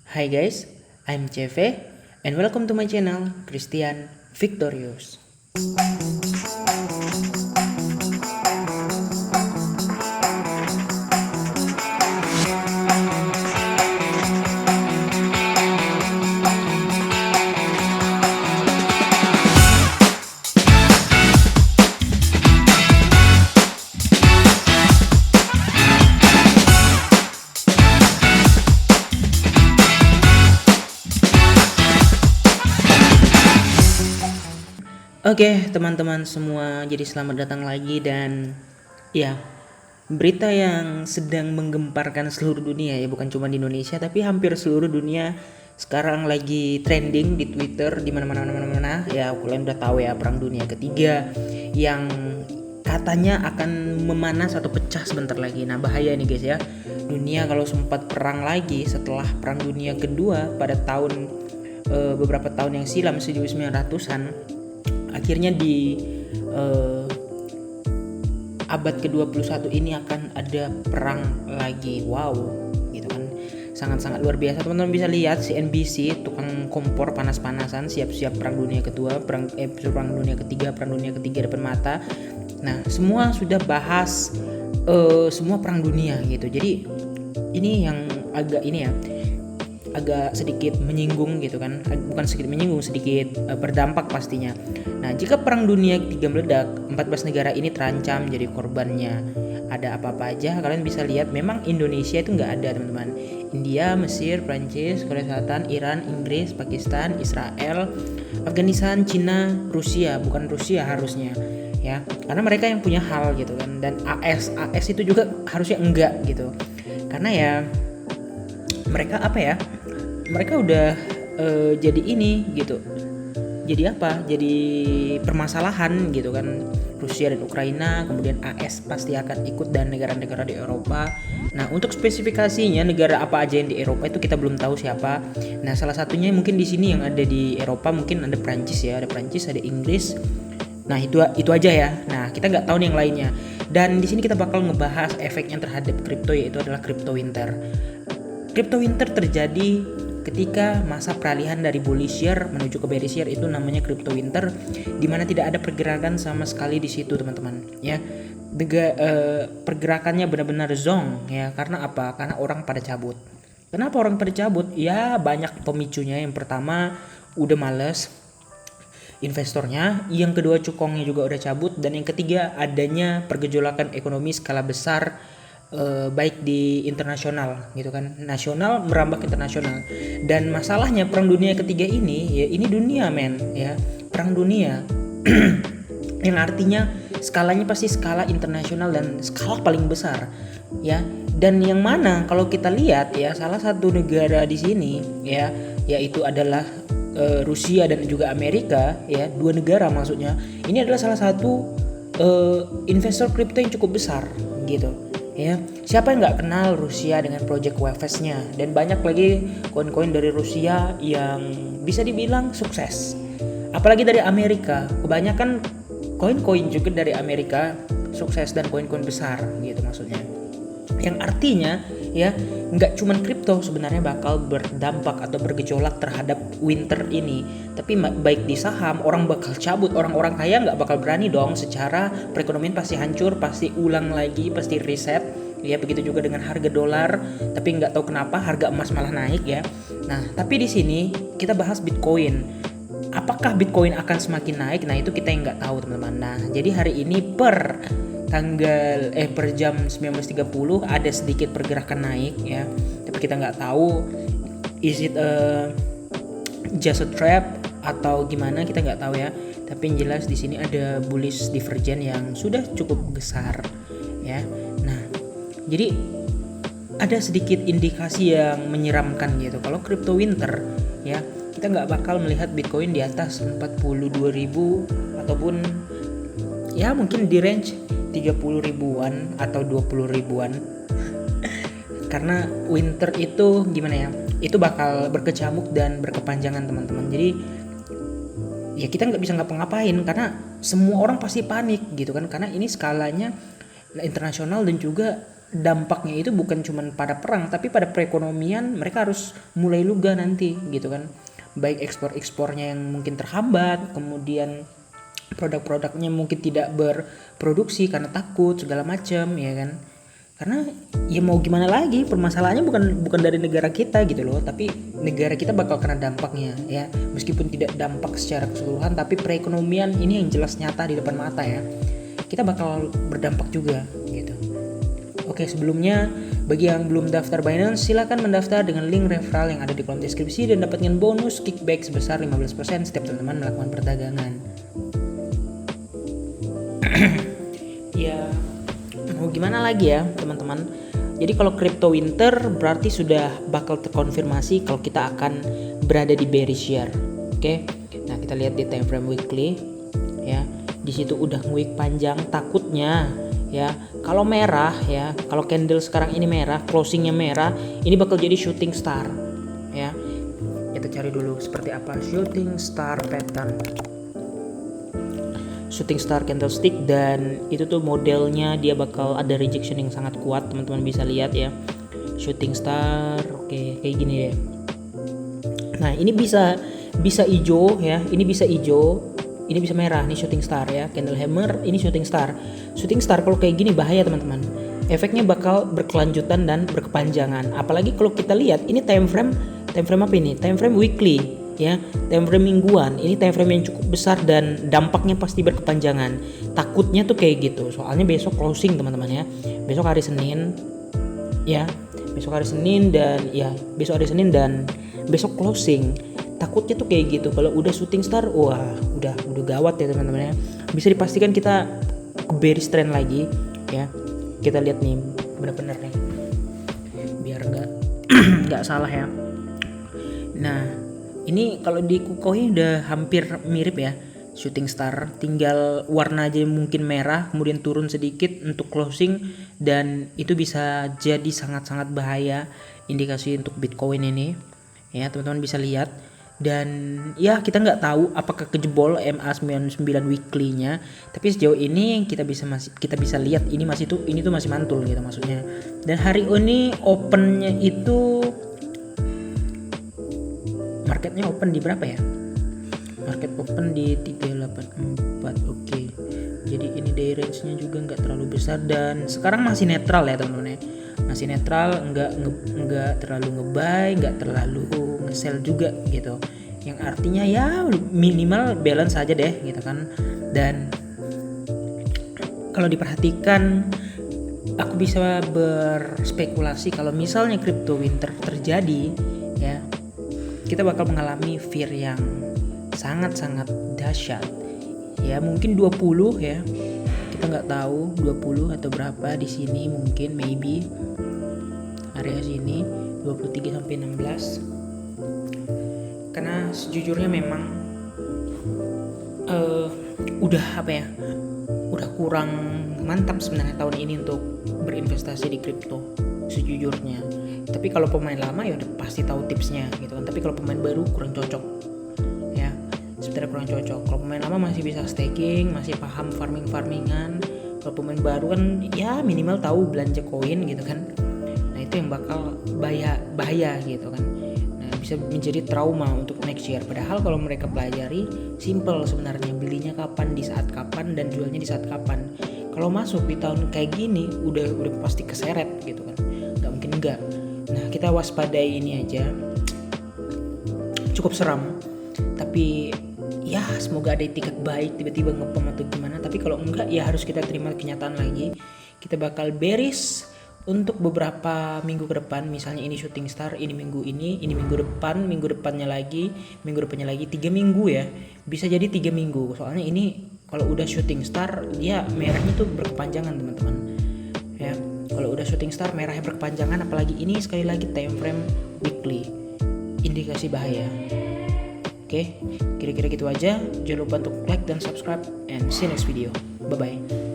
Hi guys, I'm CV and welcome to my channel Christian Victorious. Oke, teman-teman semua, jadi selamat datang lagi dan ya, berita yang sedang menggemparkan seluruh dunia ya, bukan cuma di Indonesia tapi hampir seluruh dunia sekarang lagi trending di Twitter di mana-mana ya. Kalian udah tahu ya, perang dunia ketiga yang katanya akan memanas atau pecah sebentar lagi. Nah, bahaya nih guys ya. Dunia kalau sempat perang lagi setelah perang dunia kedua pada tahun beberapa tahun yang silam 1900-an, akhirnya di abad ke-21 ini akan ada perang lagi. Wow, gitu kan. Sangat-sangat luar biasa. Teman-teman bisa lihat CNBC, tukang kompor panas-panasan, siap-siap perang dunia kedua, perang dunia ketiga, perang dunia ketiga depan mata. Nah, semua sudah bahas semua perang dunia gitu. Jadi ini yang agak sedikit menyinggung gitu kan, bukan sedikit menyinggung, sedikit berdampak pastinya. Nah, jika perang dunia ketiga meledak, 14 negara ini terancam jadi korbannya. Ada apa-apa aja, kalian bisa lihat memang Indonesia itu nggak ada teman-teman. India, Mesir, Prancis, Korea Selatan, Iran, Inggris, Pakistan, Israel, Afghanistan, Cina, Rusia, bukan Rusia harusnya ya, karena mereka yang punya hal gitu kan. Dan AS itu juga harusnya enggak gitu, karena ya mereka apa ya, mereka udah jadi ini gitu, jadi apa, jadi permasalahan gitu kan. Rusia dan Ukraina, kemudian AS pasti akan ikut, dan negara-negara di Eropa. Nah, untuk spesifikasinya negara apa aja yang di Eropa itu kita belum tahu siapa. Nah, salah satunya mungkin di sini yang ada di Eropa mungkin ada Prancis ya, ada Prancis, ada Inggris. Nah, itu aja ya. Nah, kita nggak tahu nih yang lainnya. Dan di sini kita bakal ngebahas efeknya terhadap kripto, yaitu adalah crypto winter. Crypto winter terjadi ketika masa peralihan dari bullish year menuju ke bearish year, itu namanya crypto winter, di mana tidak ada pergerakan sama sekali di situ teman-teman ya. Pergerakannya benar-benar zonk ya. Karena apa? Karena orang pada cabut. Kenapa orang pada cabut? Ya banyak pemicunya. Yang pertama, udah males investornya, yang kedua cukongnya juga udah cabut, dan yang ketiga adanya pergejolakan ekonomi skala besar, baik di internasional gitu kan, nasional merambah ke internasional. Dan masalahnya perang dunia ketiga ini ya, ini dunia men ya, perang dunia yang artinya skalanya pasti skala internasional dan skala paling besar ya. Dan yang mana kalau kita lihat ya, salah satu negara di sini ya, yaitu adalah Rusia dan juga Amerika ya, dua negara maksudnya. Ini adalah salah satu investor kripto yang cukup besar gitu ya. Siapa yang nggak kenal Rusia dengan project Wefes-nya, dan banyak lagi koin-koin dari Rusia yang bisa dibilang sukses. Apalagi dari Amerika, kebanyakan koin-koin juga dari Amerika sukses dan koin-koin besar gitu maksudnya. Yang artinya ya, nggak cuman kripto sebenarnya bakal berdampak atau bergejolak terhadap winter ini, tapi baik di saham orang bakal cabut. Orang-orang kaya nggak bakal berani dong, secara perekonomian pasti hancur, pasti ulang lagi, pasti reset ya. Begitu juga dengan harga dolar, tapi nggak tahu kenapa harga emas malah naik ya. Nah, tapi di sini kita bahas Bitcoin. Apakah Bitcoin akan semakin naik? Nah, itu kita yang nggak tahu teman-teman. Nah, jadi hari ini per jam 19.30 ada sedikit pergerakan naik ya, tapi kita nggak tahu is it just a trap atau gimana, kita nggak tahu ya. Tapi yang jelas di sini ada bullish divergence yang sudah cukup besar ya. Nah, jadi ada sedikit indikasi yang menyeramkan gitu. Kalau crypto winter ya, kita nggak bakal melihat Bitcoin di atas 42.000 ataupun ya mungkin di range 30 ribuan atau 20 ribuan. Karena winter itu gimana ya, itu bakal berkecamuk dan berkepanjangan teman-teman. Jadi ya kita nggak bisa ngapa-ngapain, karena semua orang pasti panik gitu kan, karena ini skalanya internasional dan juga dampaknya itu bukan cuma pada perang tapi pada perekonomian. Mereka harus mulai luga nanti gitu kan, baik ekspornya yang mungkin terhambat, kemudian produk-produknya mungkin tidak berproduksi karena takut segala macam ya kan. Karena ya mau gimana lagi, permasalahannya bukan dari negara kita gitu loh, tapi negara kita bakal kena dampaknya ya, meskipun tidak dampak secara keseluruhan tapi perekonomian ini yang jelas nyata di depan mata ya, kita bakal berdampak juga gitu. Oke, sebelumnya bagi yang belum daftar Binance, silakan mendaftar dengan link referral yang ada di kolom deskripsi dan dapatkan bonus kickback sebesar 15% setiap teman-teman melakukan perdagangan. Ya mau gimana lagi ya teman-teman. Jadi kalau crypto winter berarti sudah bakal terkonfirmasi kalau kita akan berada di bearish year. Oke. Nah, kita lihat di time frame weekly ya. Di situ udah nge-wick panjang, takutnya ya kalau merah ya, kalau candle sekarang ini merah, closingnya merah, ini bakal jadi shooting star ya. Kita cari dulu seperti apa shooting star pattern. Shooting star candlestick, dan itu tuh modelnya dia bakal ada rejection yang sangat kuat, teman-teman bisa lihat ya. Shooting star, oke, kayak gini deh. Nah, ini bisa hijau ya, ini bisa hijau, ini bisa merah, nih shooting star ya. Candle hammer, ini shooting star. Shooting star kalau kayak gini bahaya teman-teman. Efeknya bakal berkelanjutan dan berkepanjangan. Apalagi kalau kita lihat ini time frame apa ini? Time frame weekly. Ya, time frame mingguan, ini time frame yang cukup besar dan dampaknya pasti berkepanjangan. Takutnya tuh kayak gitu. Soalnya besok closing teman-teman ya. Besok hari Senin ya. Besok hari Senin dan besok closing. Takutnya tuh kayak gitu. Kalau udah shooting star, wah, udah gawat ya teman-teman ya. Bisa dipastikan kita ke bearish trend lagi ya. Kita lihat nih benar-benar nih. Biar enggak salah ya. Nah, ini kalau di Kucoin udah hampir mirip ya, shooting star, tinggal warna aja mungkin merah kemudian turun sedikit untuk closing, dan itu bisa jadi sangat-sangat bahaya indikasi untuk Bitcoin ini ya, teman-teman bisa lihat. Dan ya kita nggak tahu apakah kejebol MA99 weekly-nya, tapi sejauh ini kita bisa lihat ini tuh masih mantul gitu maksudnya. Dan hari ini opennya itu marketnya open di berapa ya? Market open di 384. Oke. Jadi ini day range-nya juga nggak terlalu besar dan sekarang masih netral ya teman-teman ya. Masih netral, nggak terlalu nge-buy, nggak terlalu nge-sell juga gitu. Yang artinya ya minimal balance aja deh gitu kan. Dan kalau diperhatikan, aku bisa berspekulasi kalau misalnya crypto winter terjadi ya, kita bakal mengalami fear yang sangat-sangat dahsyat ya, mungkin 20 ya, kita nggak tahu 20 atau berapa di sini, mungkin maybe area sini 23 sampai 16. Karena sejujurnya memang udah kurang mantap sebenarnya tahun ini untuk berinvestasi di kripto sejujurnya. Tapi kalau pemain lama ya udah pasti tahu tipsnya gitu kan. Tapi kalau pemain baru kurang cocok ya, sebenarnya kurang cocok. Kalau pemain lama masih bisa staking, masih paham farmingan. Kalau pemain baru kan ya minimal tahu belanja koin gitu kan. Nah itu yang bakal bahaya gitu kan. Nah bisa menjadi trauma untuk next year. Padahal kalau mereka pelajari simple sebenarnya, belinya kapan, di saat kapan, dan jualnya di saat kapan. Kalau masuk di tahun kayak gini udah pasti keseret gitu kan. Nggak mungkin enggak. Nah kita waspadai ini aja, cukup seram, tapi ya semoga ada itikat baik, tiba-tiba ngepom atau gimana. Tapi kalau enggak ya harus kita terima kenyataan lagi, kita bakal bearish untuk beberapa minggu ke depan. Misalnya ini shooting star, ini minggu minggu depannya lagi 3 minggu ya, bisa jadi 3 minggu. Soalnya ini kalau udah shooting star dia merahnya tuh berkepanjangan teman-teman ya. Kalau udah shooting star merahnya berkepanjangan, apalagi ini sekali lagi time frame weekly, indikasi bahaya. Oke, kira-kira gitu aja. Jangan lupa untuk like dan subscribe, and see you next video. Bye bye.